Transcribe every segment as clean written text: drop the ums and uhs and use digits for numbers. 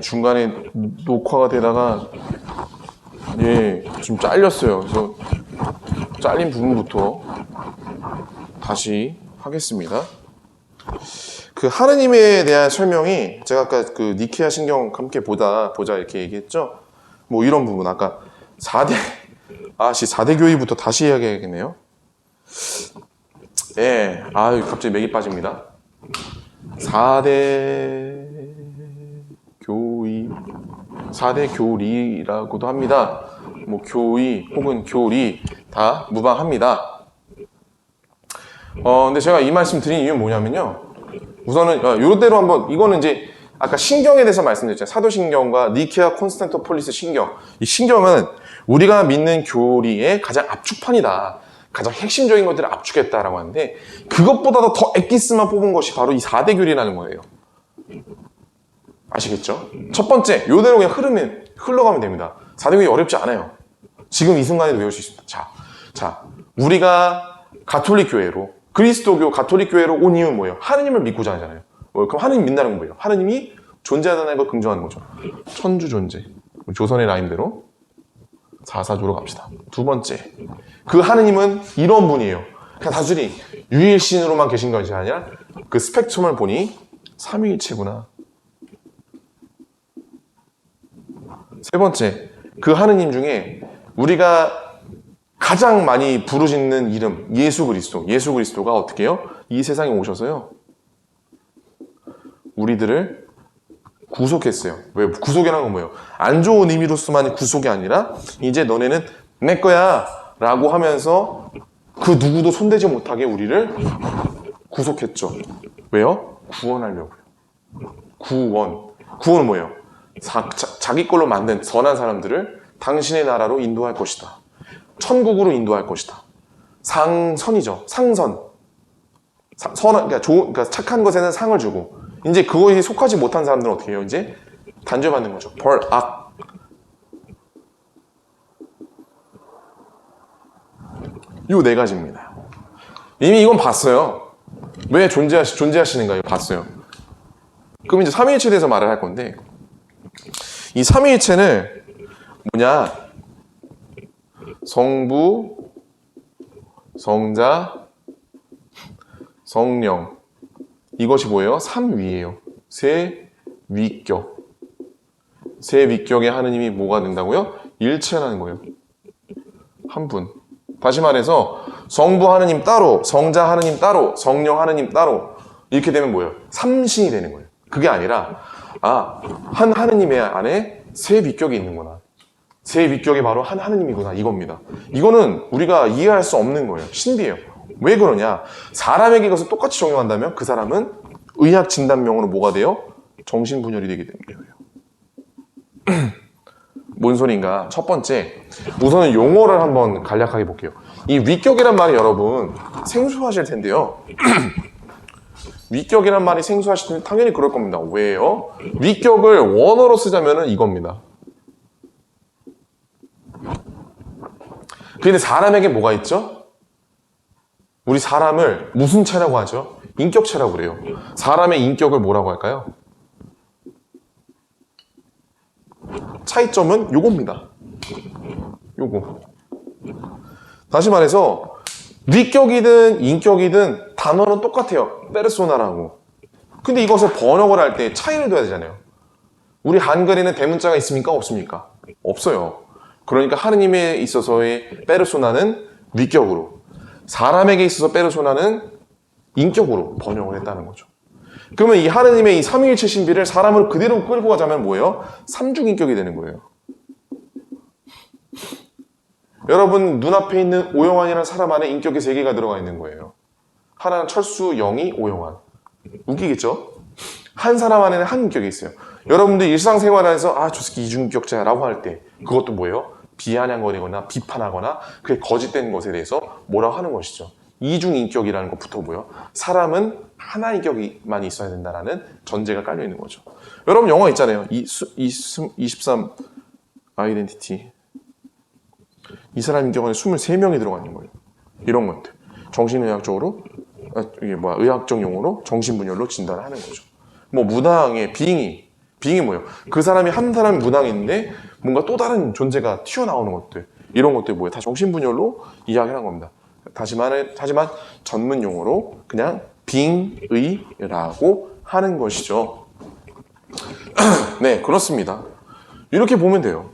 중간에 녹화가 되다가 좀 잘렸어요. 그래서 잘린 부분부터 다시 하겠습니다. 그 하느님에 대한 설명이 제가 아까 그 니케아 신경 함께 보자 이렇게 얘기했죠. 뭐 이런 부분 아까 4대 교의부터 다시 이야기해야겠네요. 갑자기 맥이 빠집니다. 4대 교의, 4대 교리라고도 합니다. 뭐 교의 혹은 교리 다 무방합니다. 근데 제가 이 말씀 드린 이유는 뭐냐면요. 우선은 요대로 한번 이거는 이제 아까 신경에 대해서 말씀드렸잖아요. 사도신경과 니케아 콘스탄토폴리스 신경. 이 신경은 우리가 믿는 교리의 가장 압축판이다. 가장 핵심적인 것들을 압축했다라고 하는데 그것보다도 더 엑기스만 뽑은 것이 바로 이 4대 교리라는 거예요. 아시겠죠? 첫 번째, 요대로 그냥 흘러가면 됩니다. 4대 교리 어렵지 않아요. 지금 이 순간에도 외울 수 있습니다. 자, 우리가 가톨릭 교회로 그리스도교 가톨릭 교회로 온 이유는 뭐예요? 하느님을 믿고자 하잖아요. 그럼 하느님 믿는다는 건 뭐예요? 하느님이 존재하다는 걸 긍정하는 거죠. 천주 존재. 조선의 라임대로 4사조로 갑시다. 두 번째, 그 하느님은 이런 분이에요. 그냥 단순히 유일신으로만 계신 것이 아니라 그 스펙트럼을 보니 삼위일체구나. 세 번째, 그 하느님 중에 우리가 가장 많이 부르짖는 이름 예수 그리스도. 예수 그리스도가 어떻게 해요? 이 세상에 오셔서요. 우리들을 구속했어요. 왜? 구속이라는 건 뭐예요? 안 좋은 의미로서만 구속이 아니라 이제 너네는 내 거야 라고 하면서 그 누구도 손대지 못하게 우리를 구속했죠. 왜요? 구원하려고요. 구원은 뭐예요? 자기 걸로 만든 선한 사람들을 당신의 나라로 인도할 것이다. 천국으로 인도할 것이다. 상선이죠. 상선. 그러니까 착한 것에는 상을 주고 이제 그거에 속하지 못한 사람들은 어떻게 해요? 이제 단죄받는 거죠. 벌, 악. 요 네 가지입니다. 이미 이건 봤어요. 왜 존재하시는가? 이거 봤어요. 그럼 이제 삼위일체에 대해서 말을 할 건데 이 삼위일체는 뭐냐? 성부, 성자, 성령. 이것이 뭐예요? 삼위예요. 세 위격. 세 위격의 하느님이 뭐가 된다고요? 일체라는 거예요. 한 분. 다시 말해서 성부 하느님 따로, 성자 하느님 따로, 성령 하느님 따로 이렇게 되면 뭐예요? 삼신이 되는 거예요. 그게 아니라 한 하느님의 안에 세 위격이 있는구나. 세 위격이 바로 한 하느님이구나 이겁니다. 이거는 우리가 이해할 수 없는 거예요. 신비해요. 왜 그러냐? 사람에게 이것을 똑같이 적용한다면 그 사람은 의학 진단명으로 뭐가 돼요? 정신분열이 되게 되는 거예요. 뭔 소린가? 첫 번째, 우선은 용어를 한번 간략하게 볼게요. 이 위격이란 말이 여러분 생소하실 텐데요. 위격이란 말이 생소하실 텐데 당연히 그럴 겁니다. 왜요? 위격을 원어로 쓰자면 이겁니다. 근데 사람에게 뭐가 있죠? 우리 사람을 무슨 체라고 하죠? 인격체라고 그래요. 사람의 인격을 뭐라고 할까요? 차이점은 요겁니다. 요거. 다시 말해서 위격이든 인격이든 단어는 똑같아요. 페르소나라고. 근데 이것을 번역을 할 때 차이를 둬야 되잖아요. 우리 한글에는 대문자가 있습니까? 없습니까? 없어요. 그러니까 하느님에 있어서의 페르소나는 위격으로, 사람에게 있어서 페르소나는 인격으로 번역을 했다는 거죠. 그러면 이 하느님의 이 삼위일체 신비를 사람을 그대로 끌고 가자면 뭐예요? 삼중인격이 되는 거예요. 여러분 눈앞에 있는 오영환이라는 사람 안에 인격의 세 개가 들어가 있는 거예요. 하나는 철수, 영희, 오영환. 웃기겠죠? 한 사람 안에는 한 인격이 있어요. 여러분들 일상생활에서 저 새끼 이중인격자라고 할 때 그것도 뭐예요? 비아냥거리거나 비판하거나 그게 거짓된 것에 대해서 뭐라고 하는 것이죠. 이중인격이라는 것부터 뭐예요? 사람은 하나 인격만 있어야 된다는 전제가 깔려 있는 거죠. 여러분 영화 있잖아요. 23 아이덴티티. 이 사람 인격 안에 23명이 들어가 있는 거예요. 이런 것들. 정신의학적으로 이게 뭐야, 의학적 용어로 정신분열로 진단을 하는 거죠. 뭐 무당의 빙이 뭐예요? 그 사람이 한 사람이 무당인데 뭔가 또 다른 존재가 튀어나오는 것들, 이런 것들 뭐예요? 다 정신분열로 이야기를 한 겁니다. 하지만 전문 용어로 그냥 빙의라고 하는 것이죠. 네, 그렇습니다. 이렇게 보면 돼요.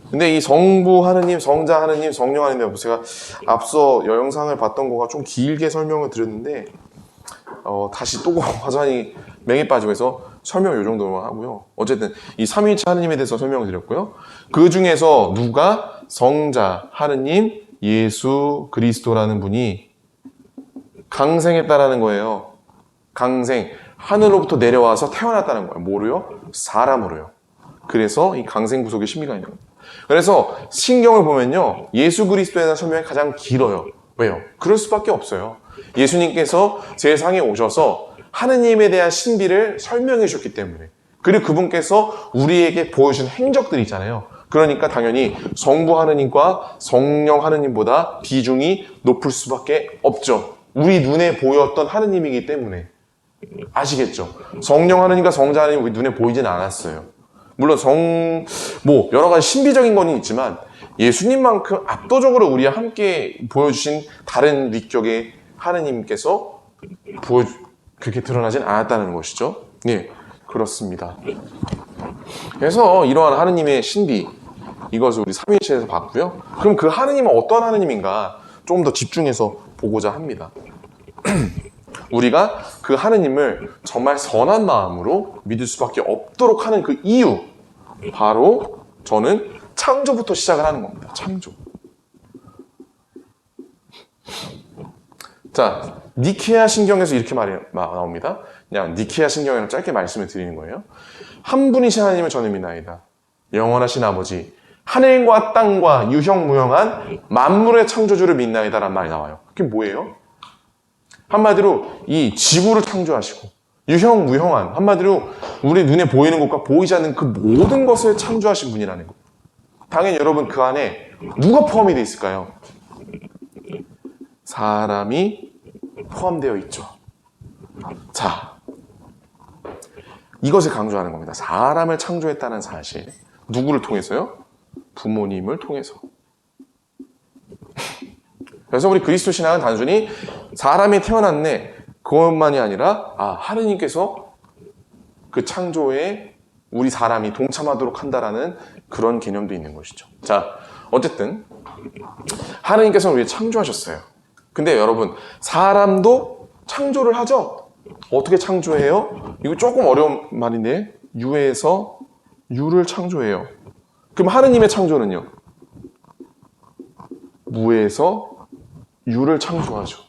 근데 이 성부 하느님, 성자 하느님, 성령 하느님, 제가 앞서 영상을 봤던 거가 좀 길게 설명을 드렸는데 다시 또 화자니 맹에 빠지고 해서 설명을 이 정도만 하고요. 어쨌든 이 삼위일체 하느님에 대해서 설명을 드렸고요. 그 중에서 누가 성자 하느님 예수 그리스도라는 분이 강생했다라는 거예요. 강생, 하늘로부터 내려와서 태어났다는 거예요. 뭐로요? 사람으로요. 그래서 이 강생 구속의 신비가 있는 겁니다. 그래서 신경을 보면요, 예수 그리스도에 대한 설명이 가장 길어요. 왜요? 그럴 수밖에 없어요. 예수님께서 세상에 오셔서 하느님에 대한 신비를 설명해 주셨기 때문에, 그리고 그분께서 우리에게 보여준 행적들이 있잖아요. 그러니까 당연히 성부 하느님과 성령 하느님보다 비중이 높을 수밖에 없죠. 우리 눈에 보였던 하느님이기 때문에. 아시겠죠? 성령 하느님과 성자 하느님 우리 눈에 보이진 않았어요. 물론 여러 가지 신비적인 건 있지만 예수님만큼 압도적으로 우리와 함께 보여주신 다른 위격의 하느님께서 그렇게 드러나진 않았다는 것이죠. 네, 그렇습니다. 그래서 이러한 하느님의 신비, 이것을 우리 삼위일체에서 봤고요. 그럼 그 하느님은 어떤 하느님인가 조금 더 집중해서 보고자 합니다. 우리가 그 하느님을 정말 선한 마음으로 믿을 수밖에 없도록 하는 그 이유, 바로 저는 창조부터 시작을 하는 겁니다. 창조. 자, 니케아 신경에서 이렇게 말이 나옵니다. 그냥 니케아 신경에는 짧게 말씀을 드리는 거예요. 한 분이신 하나님을 저는 믿나이다. 영원하신 아버지, 하늘과 땅과 유형무형한 만물의 창조주를 믿나이다 라는 말이 나와요. 그게 뭐예요? 한마디로 이 지구를 창조하시고 유형무형한, 한마디로 우리 눈에 보이는 것과 보이지 않는 그 모든 것을 창조하신 분이라는 거. 당연히 여러분 그 안에 누가 포함이 되어 있을까요? 사람이 포함되어 있죠. 자, 이것을 강조하는 겁니다. 사람을 창조했다는 사실. 누구를 통해서요? 부모님을 통해서. 그래서 우리 그리스도 신앙은 단순히 사람이 태어났네, 그것만이 아니라 하느님께서 그 창조에 우리 사람이 동참하도록 한다라는 그런 개념도 있는 것이죠. 자, 어쨌든 하느님께서는 우리를 창조하셨어요. 근데 여러분, 사람도 창조를 하죠? 어떻게 창조해요? 이거 조금 어려운 말인데, 유에서 유를 창조해요. 그럼 하느님의 창조는요? 무에서 유를 창조하죠.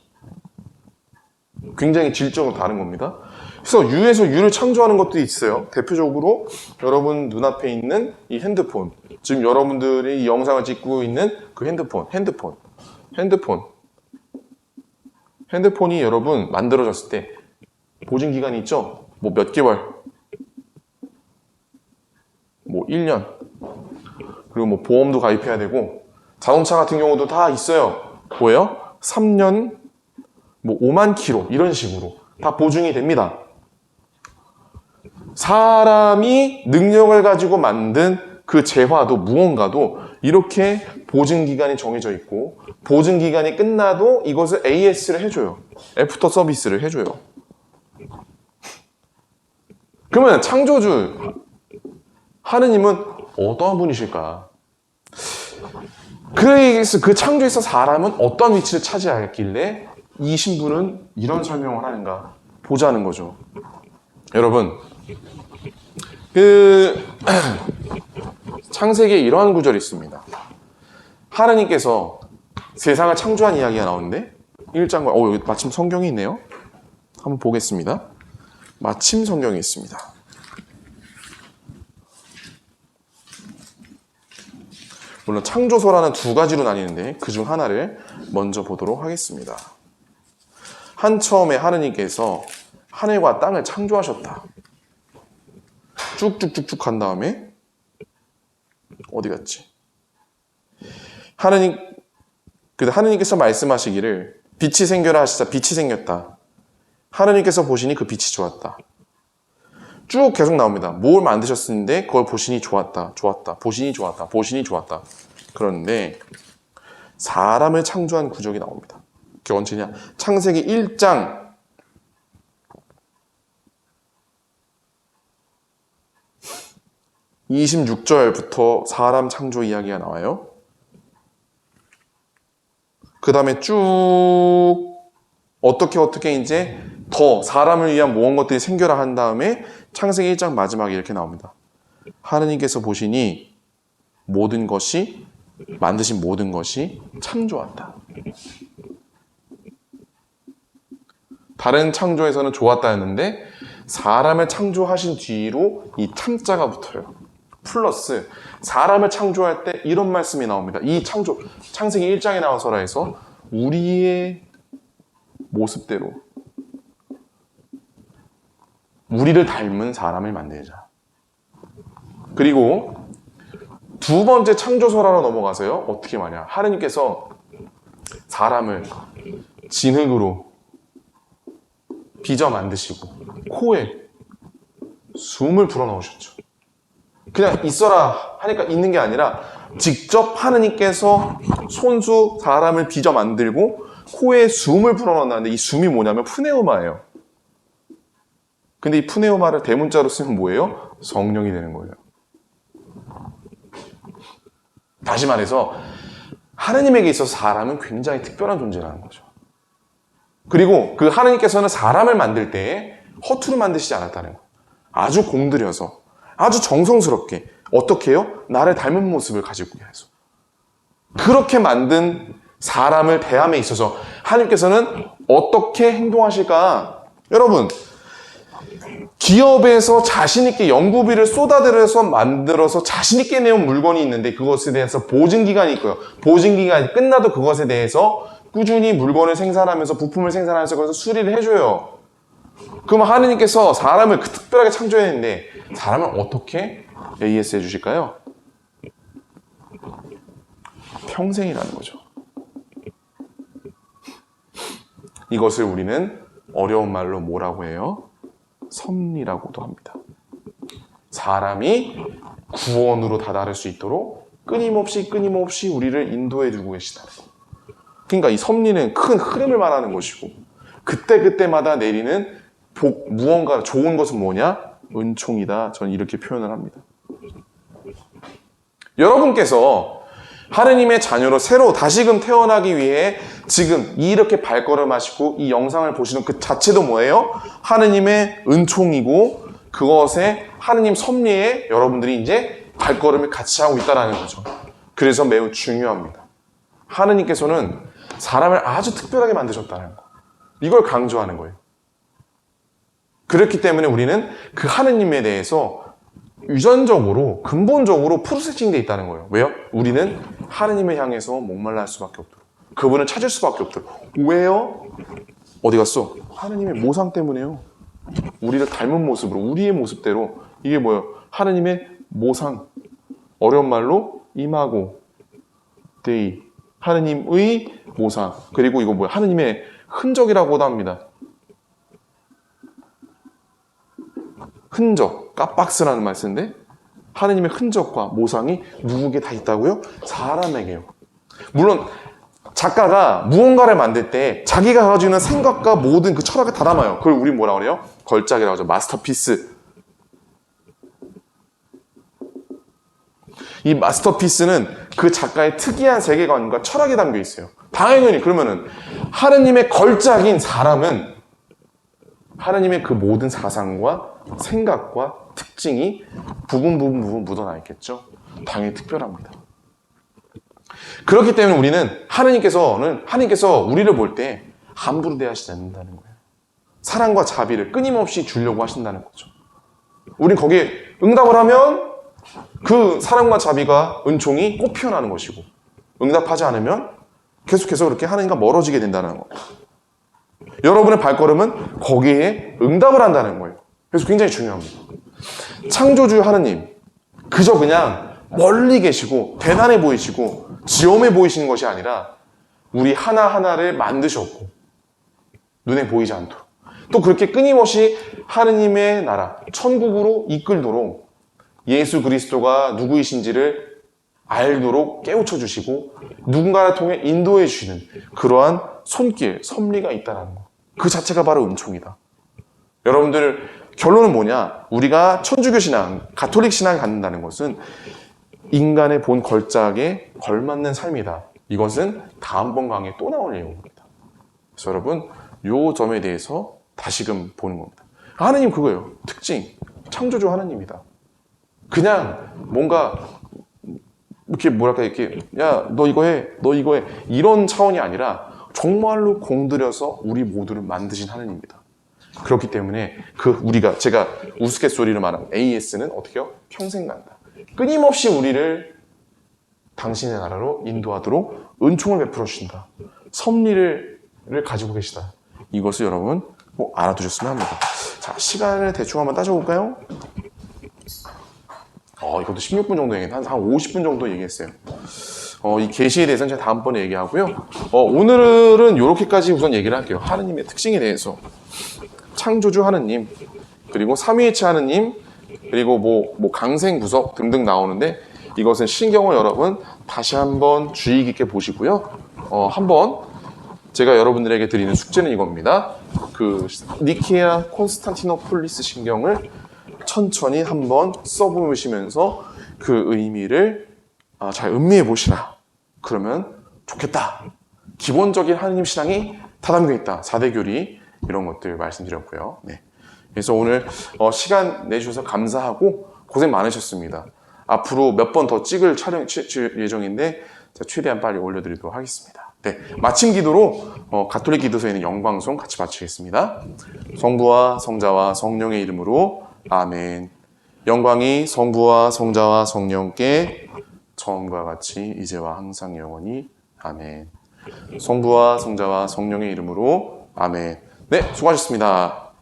굉장히 질적으로 다른 겁니다. 그래서 유에서 유를 창조하는 것들이 있어요. 대표적으로 여러분 눈앞에 있는 이 핸드폰, 지금 여러분들이 이 영상을 찍고 있는 그 핸드폰이 여러분 만들어졌을 때 보증 기간이 있죠? 뭐 몇 개월, 뭐 1년, 그리고 뭐 보험도 가입해야 되고, 자동차 같은 경우도 다 있어요. 뭐예요? 3년, 뭐 5만 킬로 이런 식으로 다 보증이 됩니다. 사람이 능력을 가지고 만든 그 재화도, 무언가도 이렇게 보증 기간이 정해져 있고, 보증 기간이 끝나도 이것을 AS를 해줘요. 애프터 서비스를 해줘요. 그러면 창조주 하느님은 어떠한 분이실까? 그래서 그 창조에서 사람은 어떤 위치를 차지하길래 이 신부는 이런 설명을 하는가 보자는 거죠. 여러분, 창세기에 이러한 구절이 있습니다. 하느님께서 세상을 창조한 이야기가 나오는데 1장과 여기 마침 성경이 있네요. 한번 보겠습니다. 마침 성경이 있습니다. 물론 창조서라는 두 가지로 나뉘는데 그중 하나를 먼저 보도록 하겠습니다. 한 처음에 하느님께서 하늘과 땅을 창조하셨다. 쭉쭉쭉쭉 간 다음에 어디 갔지? 하느님께서 말씀하시기를 빛이 생겨라 하시자 빛이 생겼다. 하느님께서 보시니 그 빛이 좋았다. 쭉 계속 나옵니다. 뭘 만드셨는데 그걸 보시니 좋았다. 좋았다. 보시니 좋았다. 보시니 좋았다. 그런데 사람을 창조한 구절이 나옵니다. 그게 언제냐? 창세기 1장 26절부터 사람 창조 이야기가 나와요. 그 다음에 쭉 어떻게 이제 더 사람을 위한 모든 것들이 생겨라 한 다음에 창세기 1장 마지막에 이렇게 나옵니다. 하느님께서 보시니 모든 것이 만드신 모든 것이 참 좋았다. 다른 창조에서는 좋았다였는데 사람을 창조하신 뒤로 이 참자가 붙어요. 플러스 사람을 창조할 때 이런 말씀이 나옵니다. 이 창세기 1장에 나와서라 해서 우리의 모습대로 우리를 닮은 사람을 만들자. 그리고 두 번째 창조설화로 넘어가서요. 어떻게 말이야? 하느님께서 사람을 진흙으로 빚어 만드시고 코에 숨을 불어넣으셨죠. 그냥 있어라 하니까 있는 게 아니라 직접 하느님께서 손수 사람을 빚어 만들고 코에 숨을 불어넣었는데 이 숨이 뭐냐면 푸네우마예요. 근데 이 푸네우마를 대문자로 쓰면 뭐예요? 성령이 되는 거예요. 다시 말해서 하느님에게 있어서 사람은 굉장히 특별한 존재라는 거죠. 그리고 그 하느님께서는 사람을 만들 때 허투루 만드시지 않았다는 거예요. 아주 공들여서 아주 정성스럽게 어떻게 해요? 나를 닮은 모습을 가지고 해서 그렇게 만든 사람을 대함에 있어서 하느님께서는 어떻게 행동하실까? 여러분, 기업에서 자신있게 연구비를 쏟아들여서 만들어서 자신있게 내온 물건이 있는데 그것에 대해서 보증기간이 있고요. 보증기간이 끝나도 그것에 대해서 꾸준히 물건을 생산하면서 부품을 생산하면서 그래서 수리를 해줘요. 그럼 하느님께서 사람을 특별하게 창조했는데 사람을 어떻게 AS 해주실까요? 평생이라는 거죠. 이것을 우리는 어려운 말로 뭐라고 해요? 섭리라고도 합니다. 사람이 구원으로 다다를 수 있도록 끊임없이 우리를 인도해 주고 계시다. 그러니까 이 섭리는 큰 흐름을 말하는 것이고 그때마다 내리는 무언가 좋은 것은 뭐냐? 은총이다. 저는 이렇게 표현을 합니다. 여러분께서 하느님의 자녀로 새로 다시금 태어나기 위해 지금 이렇게 발걸음하시고 이 영상을 보시는 그 자체도 뭐예요? 하느님의 은총이고 그것에 하느님 섭리에 여러분들이 이제 발걸음을 같이 하고 있다는 거죠. 그래서 매우 중요합니다. 하느님께서는 사람을 아주 특별하게 만드셨다는 거. 이걸 강조하는 거예요. 그렇기 때문에 우리는 그 하느님에 대해서 유전적으로 근본적으로 프로세싱되어 있다는 거예요. 왜요? 우리는 하느님을 향해서 목말라 할 수밖에 없도록 그분을 찾을 수밖에 없도록. 왜요? 어디 갔어? 하느님의 모상 때문에요. 우리를 닮은 모습으로 우리의 모습대로. 이게 뭐예요? 하느님의 모상. 어려운 말로 이마고 데이. 하느님의 모상. 그리고 이거 뭐야? 하느님의 흔적이라고도 합니다. 흔적, 깜박스라는 말 쓰는데 하느님의 흔적과 모상이 누구에게 다 있다고요? 사람에게요. 물론 작가가 무언가를 만들 때 자기가 가지고 있는 생각과 모든 그 철학을 다 담아요. 그걸 우리 뭐라고 그래요? 걸작이라고 하죠. 마스터피스. 이 마스터피스는 그 작가의 특이한 세계관과 철학이 담겨 있어요. 당연히 그러면은 하느님의 걸작인 사람은 하느님의 그 모든 사상과 생각과 특징이 부분 묻어나 있겠죠. 당연히 특별합니다. 그렇기 때문에 우리는 하느님께서 우리를 볼 때 함부로 대하시지 않는다는 거예요. 사랑과 자비를 끊임없이 주려고 하신다는 거죠. 우린 거기에 응답을 하면 그 사랑과 자비가 은총이 꼭 피어나는 것이고 응답하지 않으면 계속해서 그렇게 하느님과 멀어지게 된다는 거예요. 여러분의 발걸음은 거기에 응답을 한다는 거예요. 그래서 굉장히 중요합니다. 창조주 하느님, 그저 그냥 멀리 계시고 대단해 보이시고 지엄해 보이시는 것이 아니라 우리 하나하나를 만드셨고 눈에 보이지 않도록 또 그렇게 끊임없이 하느님의 나라, 천국으로 이끌도록 예수 그리스도가 누구이신지를 알도록 깨우쳐 주시고 누군가를 통해 인도해 주시는 그러한 손길, 섭리가 있다는 것. 그 자체가 바로 은총이다. 여러분들 결론은 뭐냐? 우리가 천주교 신앙, 가톨릭 신앙을 갖는다는 것은 인간의 본 걸작에 걸맞는 삶이다. 이것은 다음번 강의에 또 나올 내용입니다. 그래서 여러분 요 점에 대해서 다시금 보는 겁니다. 하느님 그거예요. 특징. 창조주 하느님이다. 그냥 뭔가 이렇게 뭐랄까 이렇게 야 너 이거 해, 너 이거 해 이런 차원이 아니라 정말로 공들여서 우리 모두를 만드신 하느님입니다. 그렇기 때문에 우리가 제가 우스갯소리로 말한 AS는 어떻게요? 평생 간다. 끊임없이 우리를 당신의 나라로 인도하도록 은총을 베풀어 주신다. 섭리를 가지고 계시다. 이것을 여러분 꼭 알아두셨으면 합니다. 자, 시간을 대충 한번 따져볼까요? 이것도 16분 정도 얘기했는데 한 50분 정도 얘기했어요. 이 계시에 대해서는 제가 다음번에 얘기하고요. 오늘은 이렇게까지 우선 얘기를 할게요. 하느님의 특징에 대해서. 창조주 하느님, 그리고 삼위일체 하느님, 그리고 뭐 강생 구석 등등 나오는데 이것은 신경을 여러분 다시 한번 주의 깊게 보시고요. 한번 제가 여러분들에게 드리는 숙제는 이겁니다. 그 니케아 콘스탄티노폴리스 신경을 천천히 한번 써보시면서 그 의미를 잘 음미해 보시라. 그러면 좋겠다. 기본적인 하느님 신앙이 다 담겨 있다. 4대 교리 이런 것들 말씀드렸고요. 네. 그래서 오늘 시간 내주셔서 감사하고 고생 많으셨습니다. 앞으로 몇 번 더 찍을 촬영 예정인데 제가 최대한 빨리 올려드리도록 하겠습니다. 네, 마침 기도로 가톨릭 기도서에 있는 영광송 같이 마치겠습니다. 성부와 성자와 성령의 이름으로 아멘. 영광이 성부와 성자와 성령께 처음과 같이 이제와 항상 영원히 아멘. 성부와 성자와 성령의 이름으로 아멘. 네, 수고하셨습니다.